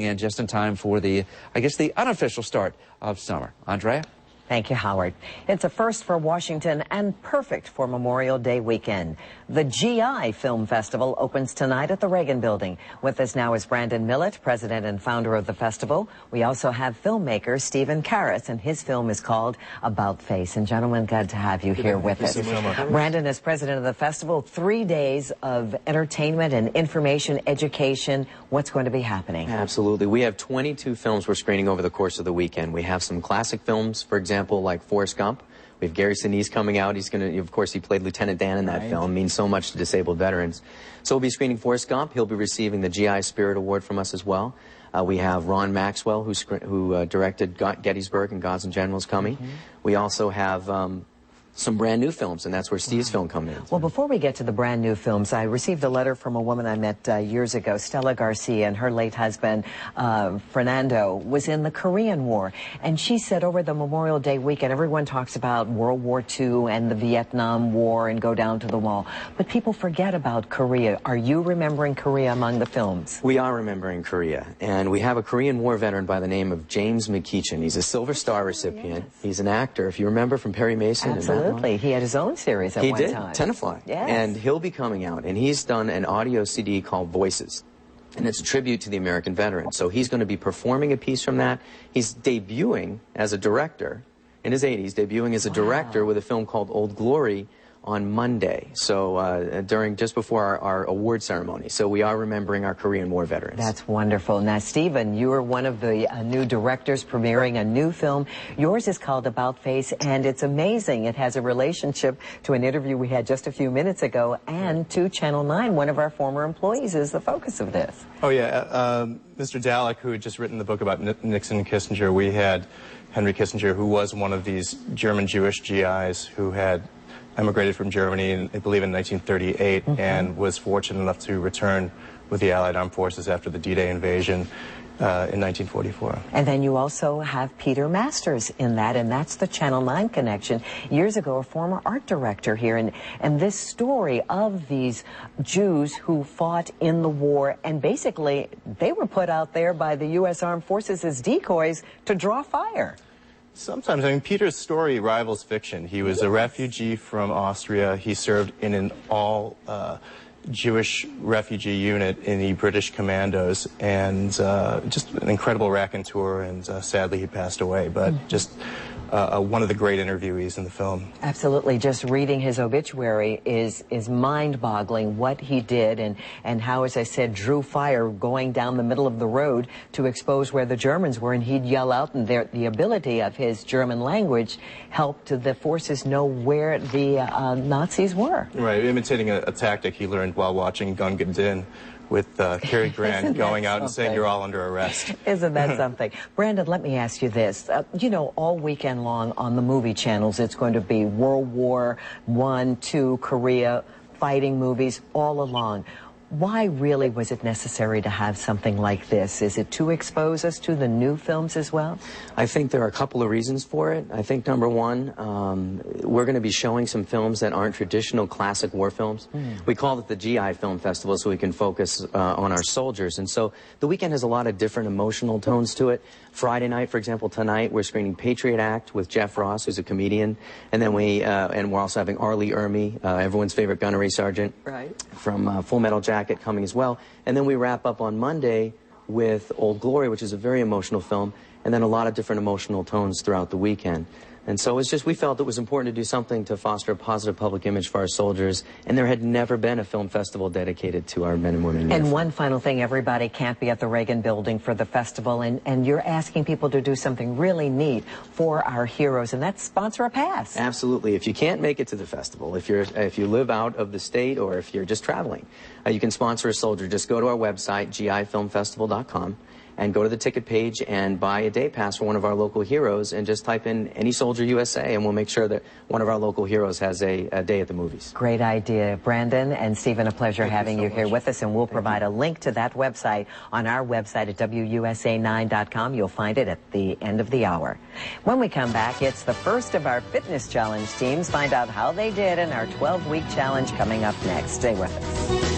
And just in time for the, I guess, the unofficial start of summer. Andrea? Thank you, Howard. It's a first for Washington and perfect for Memorial Day weekend. The GI Film Festival opens tonight at the Reagan Building. With us now is Brandon Millett, president and founder of the festival. We also have filmmaker Stephen Karras, and his film is called About Face. And gentlemen, glad to have you here with us. Brandon is president of the festival. 3 days of entertainment and information, education. What's going to be happening? Absolutely. We have 22 films we're screening over the course of the weekend. We have some classic films, for example, like Forrest Gump. We have Gary Sinise coming out. He's going to, of course, he played Lieutenant Dan in that film. Means so much to disabled veterans. So we'll be screening Forrest Gump. He'll be receiving the GI Spirit Award from us as well. We have Ron Maxwell, who directed Gettysburg and Gods and Generals coming. We also have some brand new films, and that's where Steve's film comes in. Well, before we get to the brand new films, I received a letter from a woman I met years ago, Stella Garcia, and her late husband, Fernando, was in the Korean War. And she said over the Memorial Day weekend, everyone talks about World War II and the Vietnam War and go down to the wall. But people forget about Korea. Are you remembering Korea among the films? We are remembering Korea. And we have a Korean War veteran by the name of James McKeechan. He's a Silver Star recipient. Yes. He's an actor, if you remember, from Perry Mason. Absolutely. He had his own series at one time. He did, Tenafly. Yes. And he'll be coming out, and he's done an audio CD called Voices. And it's a tribute to the American veterans. So he's going to be performing a piece from that. He's debuting as a director, in his 80s, debuting as a director with a film called Old Glory on Monday, so just before our award ceremony. So we are remembering our Korean War veterans. That's wonderful. Now, Stephen, you are one of the new directors premiering a new film. Yours is called About Face, and it's amazing. It has a relationship to an interview we had just a few minutes ago, and to Channel 9. One of our former employees is the focus of this. Oh, yeah. Mr. Dalek, who had just written the book about Nixon and Kissinger, we had Henry Kissinger, who was one of these German Jewish GIs who had emigrated from Germany, I believe, in 1938, and was fortunate enough to return with the Allied Armed Forces after the D-Day invasion in 1944. And then you also have Peter Masters in that, and that's the Channel 9 connection. Years ago, a former art director here, and this story of these Jews who fought in the war, and basically they were put out there by the U.S. Armed Forces as decoys to draw fire. Sometimes. I mean, Peter's story rivals fiction. He was a refugee from Austria. He served in an all-Jewish refugee unit in the British Commandos, and just an incredible raconteur, and sadly he passed away, but just one of the great interviewees in the film. Absolutely. Just reading his obituary is mind-boggling, what he did, and how, as I said, drew fire going down the middle of the road to expose where the Germans were, and he'd yell out, and the ability of his German language helped the forces know where the Nazis were. Right, imitating a tactic he learned while watching Gunga Din, with Cary Grant going out and saying, "You're all under arrest." Isn't that something? Brandon, let me ask you this. You know, all weekend long on the movie channels, it's going to be World War I, II, Korea, fighting movies all along. Why really was it necessary to have something like this? Is it to expose us to the new films as well? I think there are a couple of reasons for it. I think number one, we're going to be showing some films that aren't traditional classic war films. We call it the GI Film Festival so we can focus on our soldiers. And so the weekend has a lot of different emotional tones to it. Friday night, for example, tonight we're screening Patriot Act with Jeff Ross, who's a comedian. And then we're also having Arlie Ermy, everyone's favorite gunnery sergeant from Full Metal Jacket, coming as well. And then we wrap up on Monday with Old Glory, which is a very emotional film, and then a lot of different emotional tones throughout the weekend. And so it's just, we felt it was important to do something to foster a positive public image for our soldiers, and there had never been a film festival dedicated to our men and women in uniform. And one final thing, everybody can't be at the Reagan Building for the festival, and you're asking people to do something really neat for our heroes, and that's sponsor a pass. Absolutely. If you can't make it to the festival, if you live out of the state, or if you're just traveling, you can sponsor a soldier. Just go to our website, gifilmfestival.com, and go to the ticket page and buy a day pass for one of our local heroes, and just type in any soldier USA, and we'll make sure that one of our local heroes has a day at the movies. Great idea. Brandon and Stephen, a pleasure having you here with us, and we'll provide a link to that website on our website at WUSA9.com. You'll find it at the end of the hour. When we come back, it's the first of our fitness challenge teams. Find out how they did in our 12-week challenge coming up next. Stay with us.